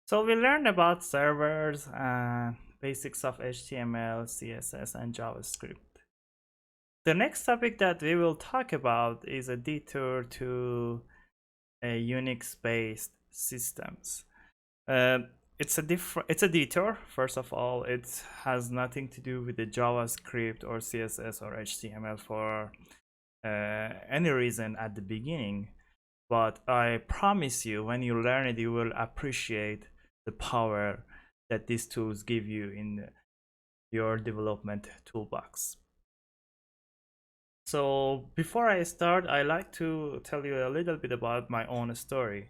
So we learned about servers and basics of HTML, CSS, and JavaScript. The next topic that we will talk about is a detour to a Unix-based systems. Uh, it's a detour. First of all, it has nothing to do with the JavaScript or CSS or HTML for any reason at the beginning. But I promise you, when you learn it, you will appreciate the power that these tools give you in your development toolbox. So before I start, I like to tell you a little bit about my own story.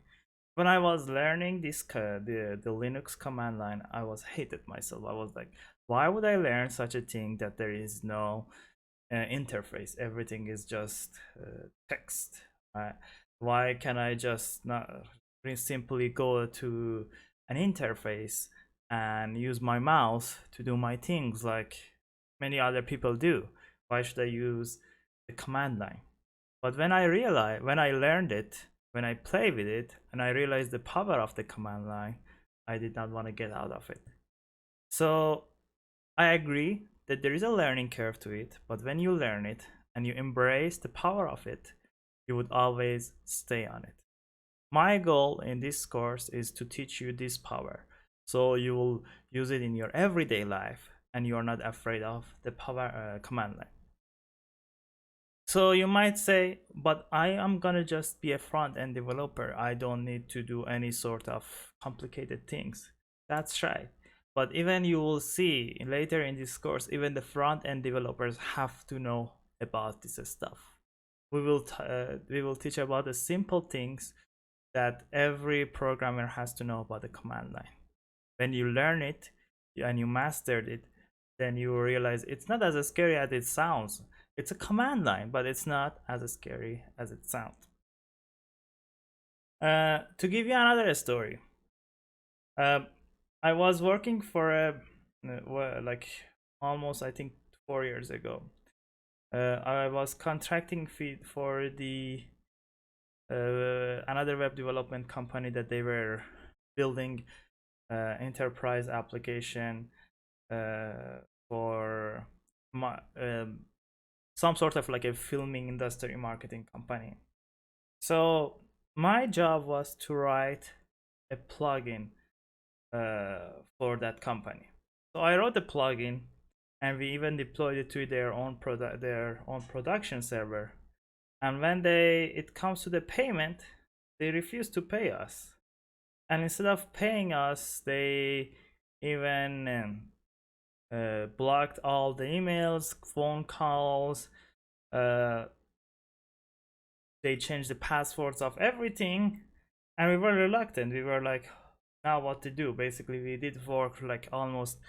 When I was learning the Linux command line, I was hated myself. I was like, why would I learn such a thing that there is no interface? Everything is just text. Why can I just not simply go to an interface and use my mouse to do my things like many other people do? Why should I use the command line? But when I learned it, when I play with it, and I realized the power of the command line, I did not want to get out of it. So I agree that there is a learning curve to it, but when you learn it and you embrace the power of it, you would always stay on it. My goal in this course is to teach you this power, so you will use it in your everyday life and you are not afraid of the power command line. So you might say, but I am gonna just be a front-end developer. I don't need to do any sort of complicated things. That's right. But even you will see later in this course, even the front-end developers have to know about this stuff. We will teach about the simple things that every programmer has to know about the command line. When you learn it and you mastered it, then you realize it's not as scary as it sounds. It's a command line, but it's not as scary as it sounds. To give you another story, uh, I was working for like almost I think 4 years ago. I was contracting feed for the another web development company that they were building enterprise application for my, some sort of like a filming industry marketing company. So my job was to write a plugin for that company. So I wrote the plugin, and we even deployed it to their own production server. And when it comes to the payment, they refuse to pay us. And instead of paying us, they even blocked all the emails, phone calls. Uh, they changed the passwords of everything, and we were reluctant. We were like, now what to do? Basically, we did work like almost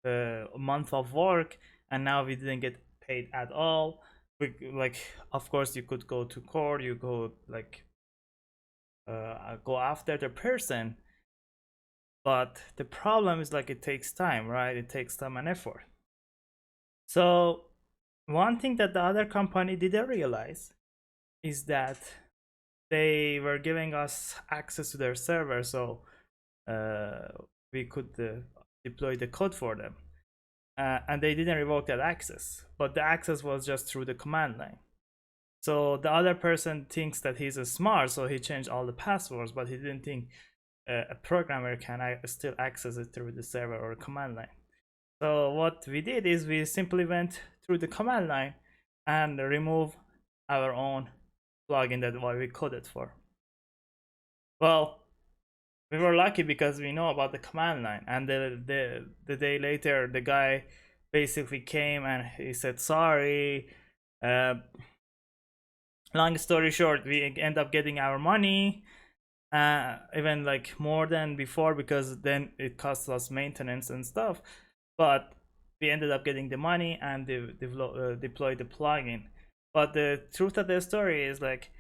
a month of work, and now we didn't get paid at all. We, like, of course, you could go to court. You go like go after the person, but the problem is like it takes time, right? It takes time and effort. So one thing that the other company didn't realize is that they were giving us access to their server, so uh, we could deploy the code for them, and they didn't revoke that access, but the access was just through the command line. So the other person thinks that he's a smart, so he changed all the passwords, but he didn't think a programmer can still access it through the server or command line. So what we did is we simply went through the command line and remove our own plugin that what we coded for. Well, we were lucky because we know about the command line, and the day later the guy basically came and he said sorry. Long story short, we end up getting our money, even like more than before, because then it costs us maintenance and stuff, but we ended up getting the money and deployed the plugin. But the truth of the story is like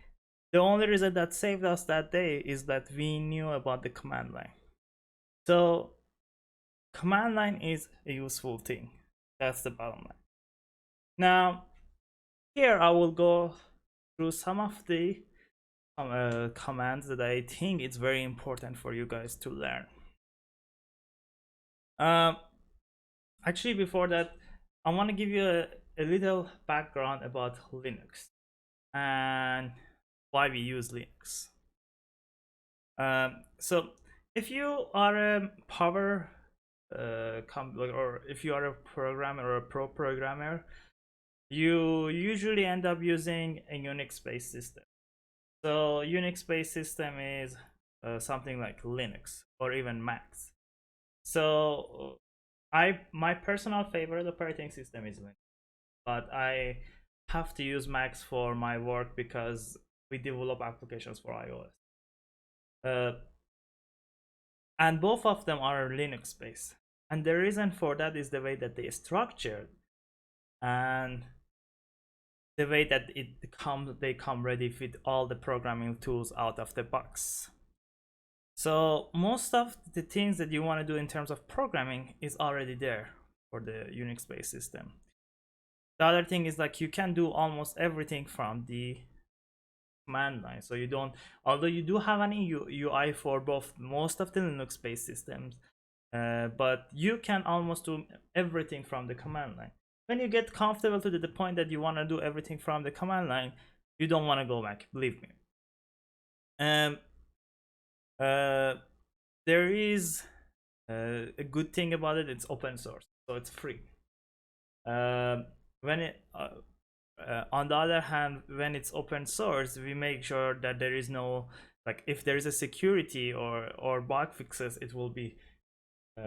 the only reason that saved us that day is that we knew about the command line. So command line is a useful thing. That's the bottom line. Now here I will go through some of the commands that I think it's very important for you guys to learn. Um, Actually, before that, I want to give you a little background about Linux and why we use Linux. So, if you are a power or if you are a programmer or a pro programmer, you usually end up using a Unix-based system. So, Unix-based system is something like Linux or even Macs. So, my personal favorite operating system is Linux, but I have to use Macs for my work because we develop applications for iOS. Uh, and both of them are Linux based. And the reason for that is the way that they structured and the way that they come ready with all the programming tools out of the box. So most of the things that you want to do in terms of programming is already there for the Unix based system. The other thing is like you can do almost everything from the command line. So you don't, although you do have an UI for both most of the Linux based systems, but you can almost do everything from the command line. When you get comfortable to the point that you want to do everything from the command line, you don't want to go back, believe me. Um, uh, there is a good thing about it, it's open source, so it's free. When it On the other hand, when it's open source, we make sure that there is no, like, if there is a security or bug fixes, it will be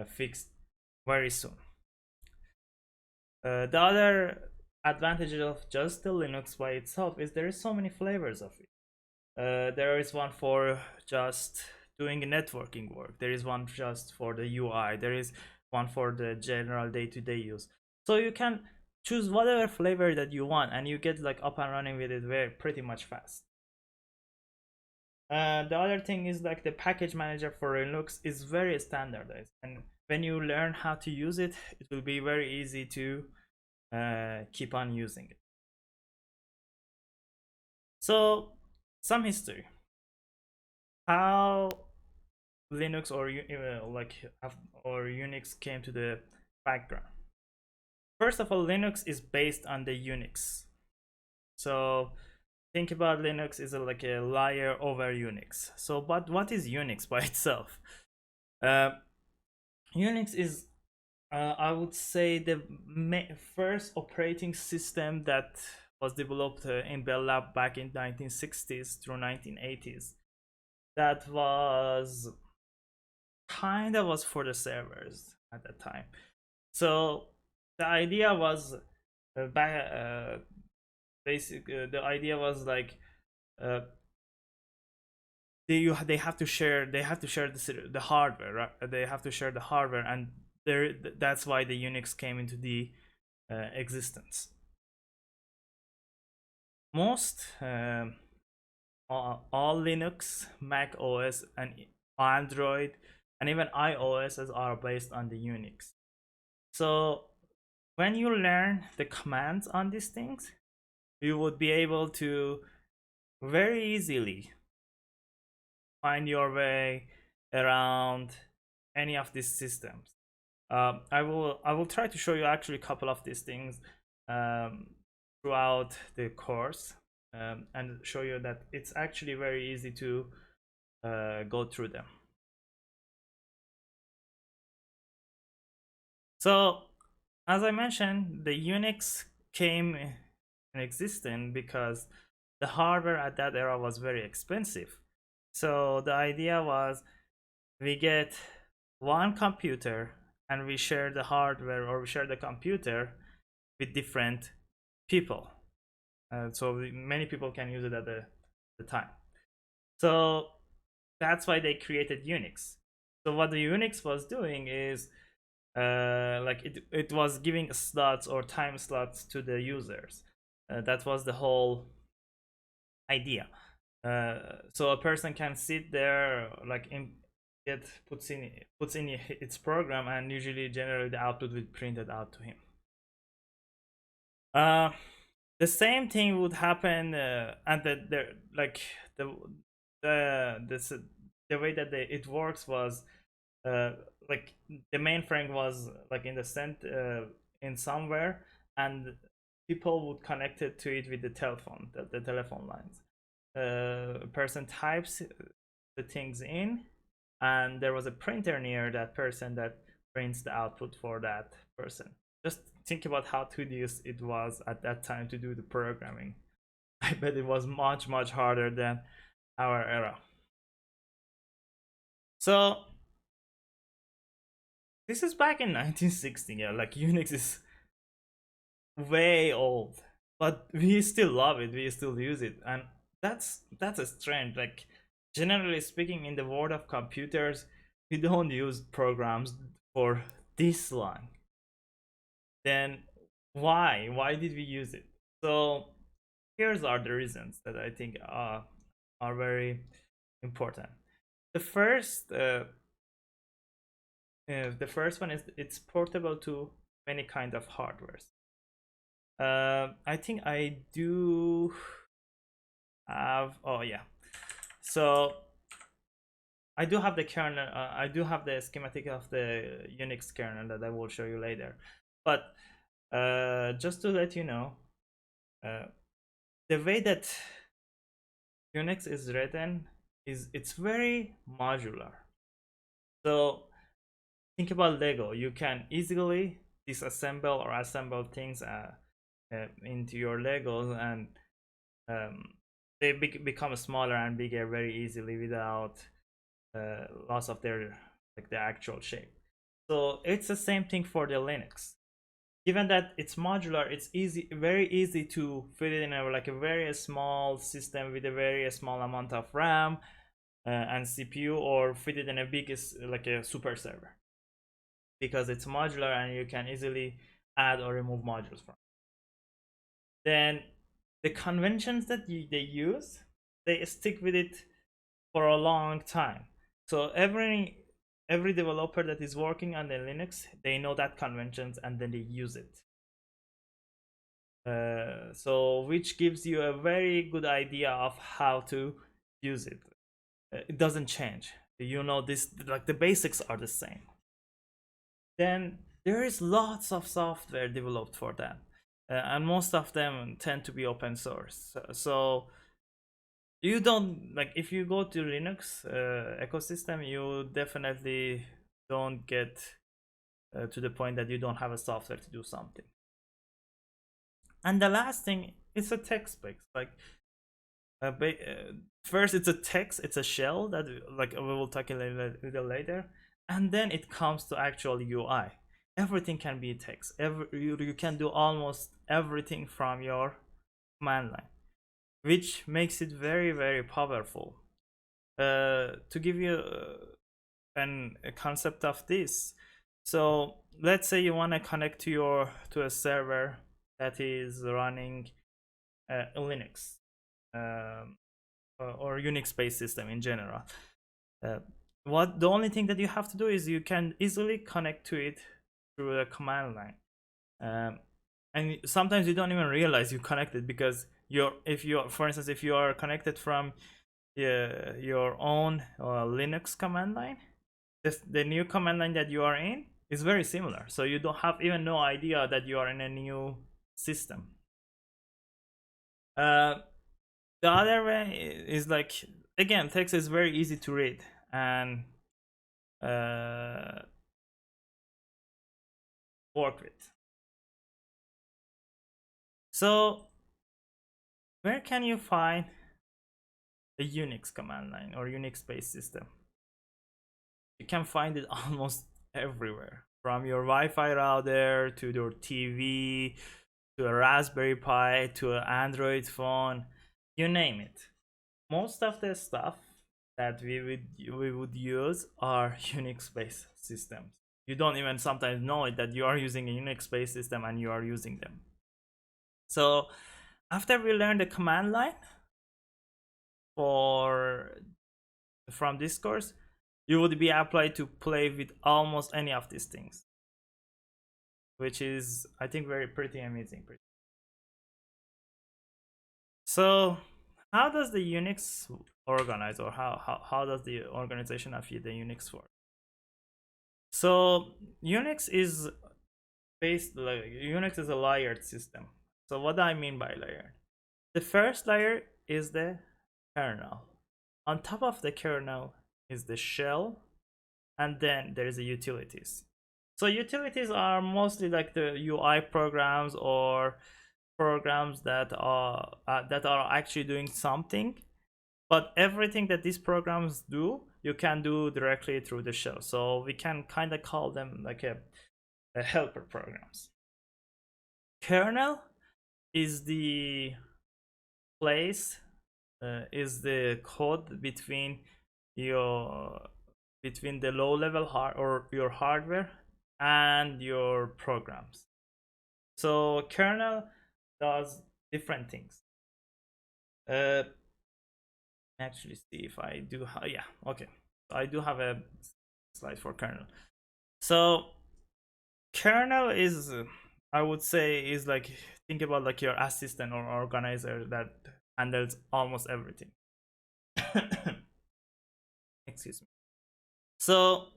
fixed very soon. The other advantage of just the Linux by itself is there is so many flavors of it. There is one for just doing networking work. There is one just for the UI. There is one for the general day-to-day use. So you can choose whatever flavor that you want, and you get like up and running with it very pretty much fast. The other thing is like the package manager for Linux is very standardized, and when you learn how to use it, it will be very easy to keep on using it. So, some history. How Linux or Unix came to the background. First of all, Linux is based on the Unix. So think about Linux is like a layer over Unix. So, but what is Unix by itself? Uh, Unix is, I would say, the first operating system that was developed in Bell Lab back in 1960s through 1980s. That was kind of was for the servers at that time. So the idea was back the idea was like uh, they have to share the hardware, right? They have to share the hardware, and that's why the Unix came into the existence. Most all Linux, Mac OS, and Android, and even iOS are based on the Unix. So when you learn the commands on these things, you would be able to very easily find your way around any of these systems. I will try to show you actually a couple of these things um, throughout the course, and show you that it's actually very easy to go through them. So, as I mentioned, the Unix came in existence because the hardware at that era was very expensive. So the idea was we get one computer and we share the hardware, or we share the computer with different people. So many people can use it at the time. So that's why they created Unix. So what the Unix was doing is like it was giving slots or time slots to the users. That was the whole idea. So a person can sit there, like puts in its program, and usually generally the output will be printed out to him. Uh, the same thing would happen, and like the the the way that it works was uh, like the mainframe was like in the in somewhere, and people would connect it to it with the telephone, the telephone lines. A person types the things in, and there was a printer near that person that prints the output for that person. Just think about how tedious it was at that time to do the programming. I bet it was much, much harder than our era. So this is back in 1960. Yeah, like Unix is way old, but we still love it. We still use it, and that's a strength. Like generally speaking, in the world of computers, we don't use programs for this long. Then why did we use it? So here's are the reasons that I think are very important. The first the first one is it's portable to many kind of hardwares. I think I do have. Oh yeah. So I do have the kernel. I do have the schematic of the Unix kernel that I will show you later. But just to let you know, uh, the way that Unix is written is it's very modular. So think about Lego. You can easily disassemble or assemble things into your Legos, and um, they become smaller and bigger very easily without loss of their like the actual shape. So it's the same thing for the Linux. Given that it's modular, it's very easy to fit it in like a very small system with a very small amount of RAM and CPU, or fit it in a biggest like a super server, because it's modular and you can easily add or remove modules from. Then the conventions that they use, they stick with it for a long time. So every developer that is working on the Linux, they know that conventions and then they use it. So which gives you a very good idea of how to use it. It doesn't change. You know this, like the basics are the same. Then there is lots of software developed for that, and most of them tend to be open source. So you don't like if you go to Linux ecosystem, you definitely don't get to the point that you don't have a software to do something. And the last thing is a text box. Like first it's a text, it's a shell that like we will talk a little later, and then it comes to actual UI. Everything can be text. You can do almost everything from your command line, which makes it very very powerful. To give you a concept of this, so let's say you want to connect to a server that is running Linux, um, or Unix based system in general. uh, what the only thing that you have to do is you can easily connect to it through a command line, and sometimes you don't even realize you connected, because if you for instance if you are connected from your own Linux command line, the new command line that you are in is very similar, so you don't have even no idea that you are in a new system. uh, the other way is like, again, text is very easy to read and uh, work with. So where can you find a Unix command line or Unix based system? You can find it almost everywhere, from your Wi-Fi router to your TV to a Raspberry Pi to an Android phone, you name it. Most of the stuff that we would use are Unix based systems. You don't even sometimes know it that you are using a Unix based system and you are using them. So after we learn the command line for from this course, you would be applied to play with almost any of these things, which is I think very pretty amazing. So how does the Unix organize, or how does the organization of the Unix work? So Unix is Unix is a layered system. So what do I mean by layered? The first layer is the kernel. On top of the kernel is the shell, and then there is the utilities. So utilities are mostly like the UI programs or programs that are actually doing something. But everything that these programs do, you can do directly through the shell. So we can kind of call them like a helper programs. Kernel is the place, is the code your between the low level hard or your hardware and your programs. So kernel does different things. Uh, actually, see if I do. Yeah, okay. I do have a slide for kernel. So kernel is, I would say, is like, think about like your assistant or organizer that handles almost everything. Excuse me. So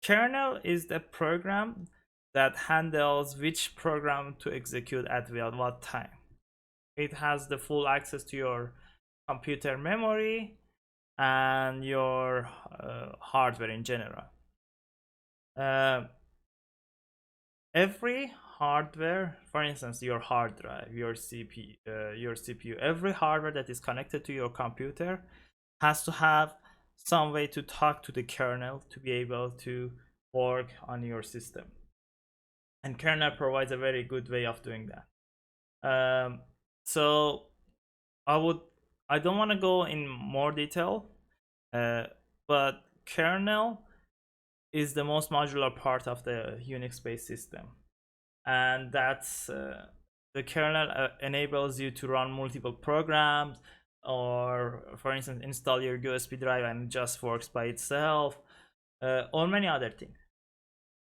kernel is the program that handles which program to execute at what time. It has the full access to your computer memory and your hardware in general. Uh, every hardware, for instance, your hard drive, your CPU, every hardware that is connected to your computer has to have some way to talk to the kernel to be able to work on your system. And kernel provides a very good way of doing that. So I would, I don't want to go in more detail, uh, but kernel is the most modular part of the Unix based system, and that's the kernel enables you to run multiple programs, or for instance install your USB drive and it just works by itself, or many other things.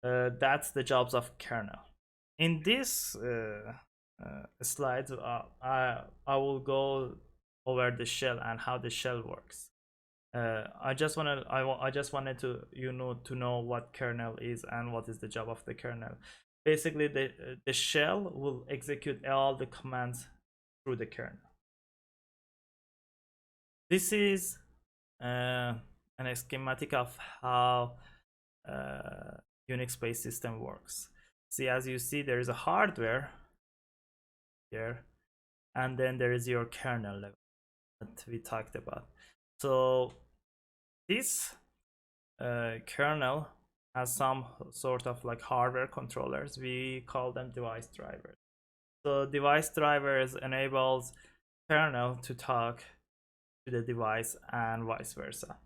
That's the jobs of kernel. In this slide, I will go over the shell and how the shell works. I just wanted to to know what kernel is and what is the job of the kernel. Basically, the shell will execute all the commands through the kernel. This is an schematic of how uh, Unix-based system works. See, as you see, there is a hardware here, and then there is your kernel level that we talked about. So this kernel has some sort of like hardware controllers. We call them device drivers. So device drivers enables kernel to talk to the device and vice versa.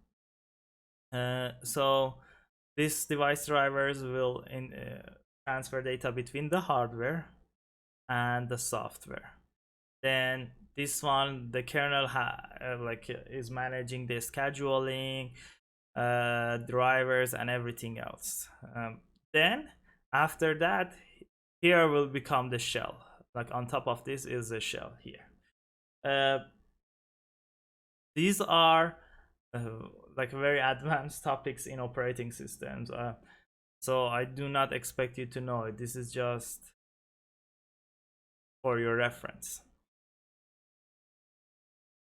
So these device drivers will transfer data between the hardware and the software. Then this one, the kernel is managing the scheduling, drivers, and everything else. Then after that, here will become the shell. Like on top of this is a shell here. These are uh, like very advanced topics in operating systems. So I do not expect you to know it. This is just for your reference.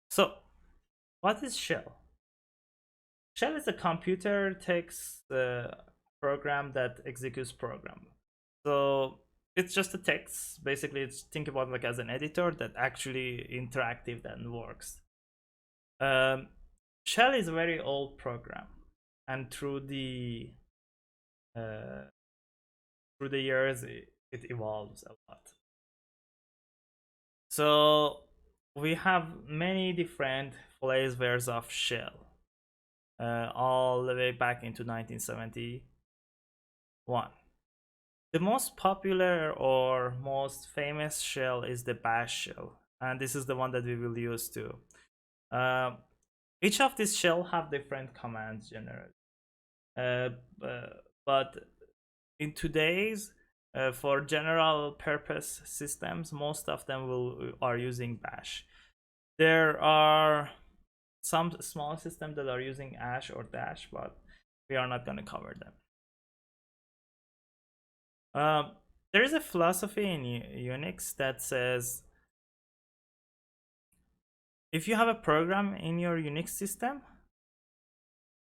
So what is shell? Shell is a computer text program that executes program. So it's just a text. Basically, it's think about like as an editor that actually interactive and works. Um, Shell is a very old program, and uh, through the years, it evolves a lot. So we have many different flavors of shell, all the way back into 1971. The most popular or most famous shell is the bash shell, and this is the one that we will use too. Um, each of these shell have different commands generally, uh, but in today's for general purpose systems, most of them are using bash. There are some small systems that are using ash or dash, but We are not going to cover them. Um, there is a philosophy in Unix that says if you have a program in your Unix system,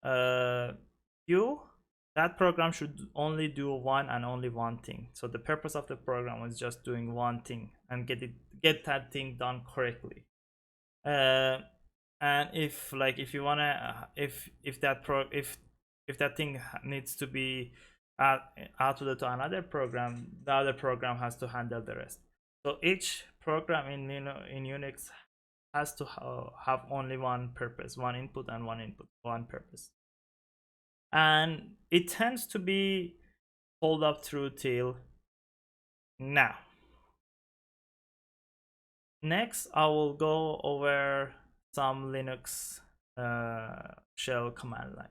uh, you that program should only do one and only one thing. So the purpose of the program was just doing one thing and get that thing done correctly. Uh, and if you wanna if that pro if that thing needs to be outputted to another program, the other program has to handle the rest. So each program in Unix has to have only one purpose, one input and one purpose, and it tends to be pulled up through till now. Next, I will go over some Linux shell command line.